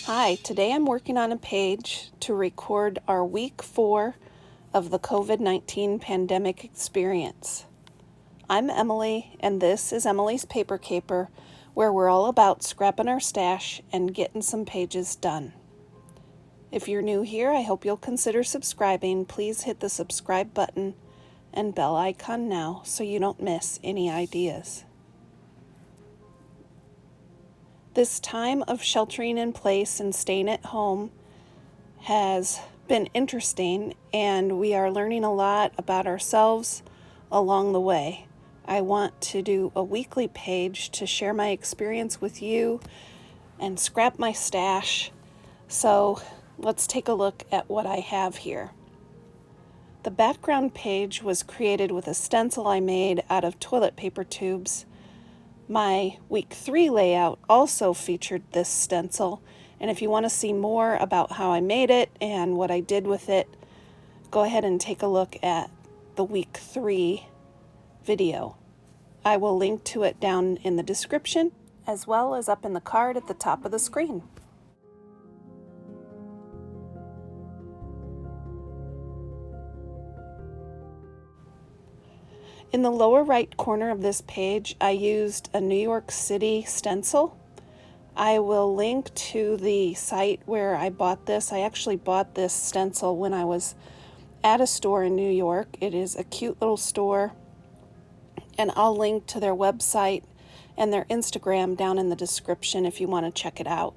Hi, today I'm working on a page to record our week 4 of the COVID-19 pandemic experience. I'm Emilee, and this is Emilee's Paper Caper, where we're all about scrapping our stash and getting some pages done. If you're new here, I hope you'll consider subscribing. Please hit the subscribe button and bell icon now so you don't miss any ideas. This time of sheltering in place and staying at home has been interesting, and we are learning a lot about ourselves along the way. I want to do a weekly page to share my experience with you and scrap my stash. So let's take a look at what I have here. The background page was created with a stencil I made out of toilet paper tubes. My week 3 layout also featured this stencil, and if you want to see more about how I made it and what I did with it, go ahead and take a look at the week 3 video. I will link to it down in the description, as well as up in the card at the top of the screen. In the lower right corner of this page, I used a New York City stencil. I will link to the site where I bought this. I actually bought this stencil when I was at a store in New York. It is a cute little store, and I'll link to their website and their Instagram down in the description if you want to check it out.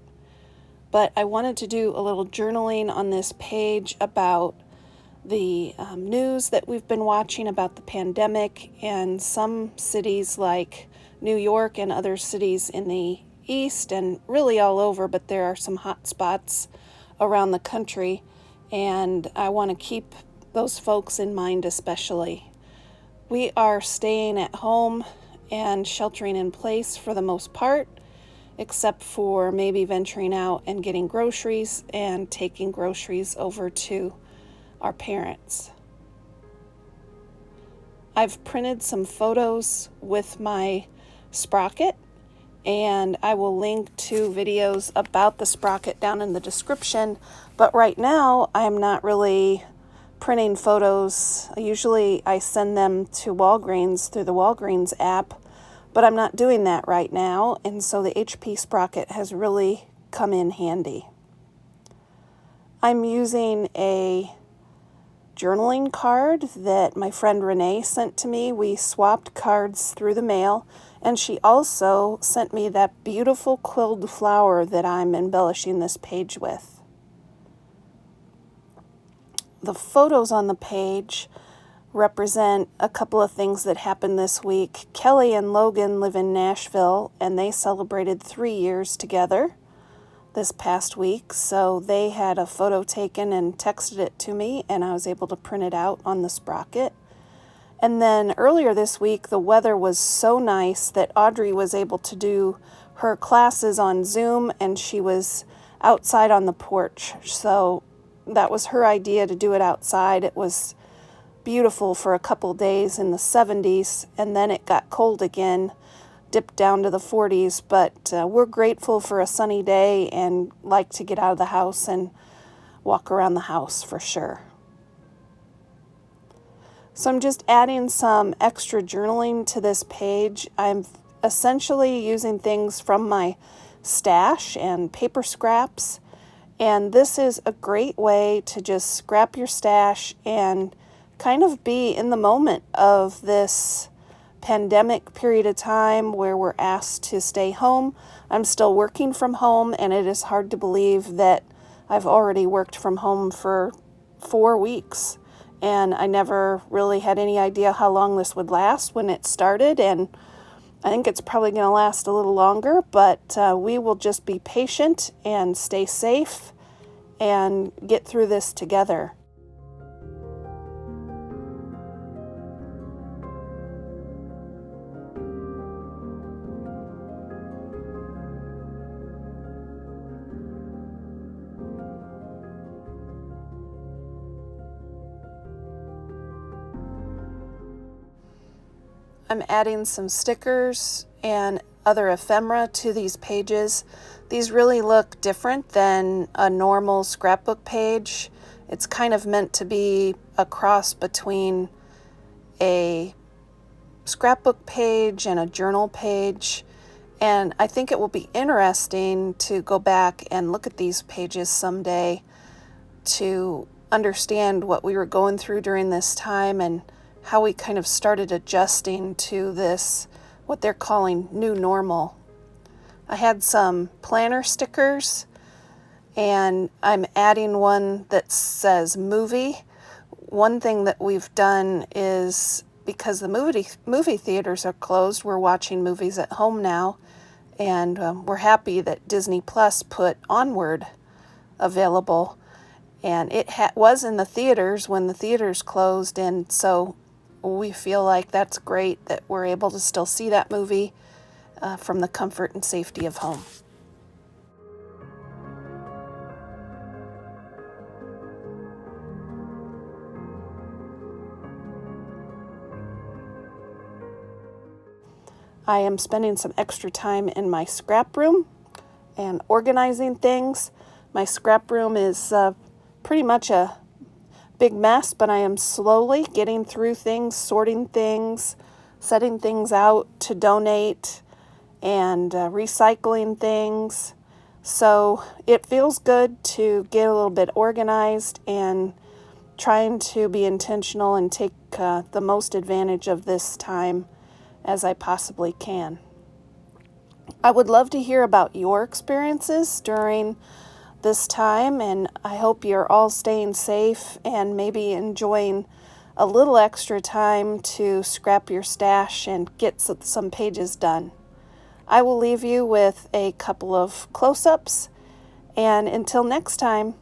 But I wanted to do a little journaling on this page about the news that we've been watching about the pandemic, and some cities like New York and other cities in the East and really all over, but there are some hot spots around the country, and I want to keep those folks in mind especially. We are staying at home and sheltering in place for the most part, except for maybe venturing out and getting groceries and taking groceries over to our parents. I've printed some photos with my Sprocket, and I will link to videos about the Sprocket down in the description, but right now I'm not really printing photos. Usually I send them to Walgreens through the Walgreens app, but I'm not doing that right now, and so the HP Sprocket has really come in handy. I'm using a journaling card that my friend Renee sent to me. We swapped cards through the mail, and she also sent me that beautiful quilled flower that I'm embellishing this page with. The photos on the page represent a couple of things that happened this week. Kelly and Logan live in Nashville, and they celebrated 3 years together this past week, so they had a photo taken and texted it to me, and I was able to print it out on the Sprocket. And then earlier this week, the weather was so nice that Audrey was able to do her classes on Zoom, and she was outside on the porch. So that was her idea to do it outside. It was beautiful for a couple days in the 70s, and then it got cold again, dipped down to the 40s, but we're grateful for a sunny day and like to get out of the house and walk around the house for sure. So I'm just adding some extra journaling to this page. I'm essentially using things from my stash and paper scraps, and this is a great way to just scrap your stash and kind of be in the moment of this pandemic period of time where we're asked to stay home. I'm still working from home, and it is hard to believe that I've already worked from home for 4 weeks, and I never really had any idea how long this would last when it started, and I think it's probably going to last a little longer, but we will just be patient and stay safe and get through this together. I'm adding some stickers and other ephemera to these pages. These really look different than a normal scrapbook page. It's kind of meant to be a cross between a scrapbook page and a journal page. And I think it will be interesting to go back and look at these pages someday to understand what we were going through during this time and how we kind of started adjusting to this, what they're calling new normal. I had some planner stickers, and I'm adding one that says movie. One thing that we've done is, because the movie theaters are closed, we're watching movies at home now, and we're happy that Disney Plus put Onward available. And it was in the theaters when the theaters closed, and so we feel like that's great that we're able to still see that movie from the comfort and safety of home. I am spending some extra time in my scrap room and organizing things. My scrap room is pretty much a big mess, but I am slowly getting through things, sorting things, setting things out to donate, and recycling things. So it feels good to get a little bit organized and trying to be intentional and take the most advantage of this time as I possibly can. I would love to hear about your experiences during this time, and I hope you're all staying safe and maybe enjoying a little extra time to scrap your stash and get some pages done. I will leave you with a couple of close-ups, and until next time,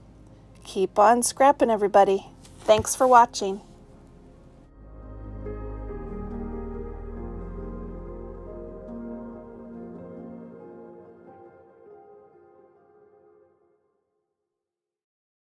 keep on scrapping, everybody. Thanks for watching.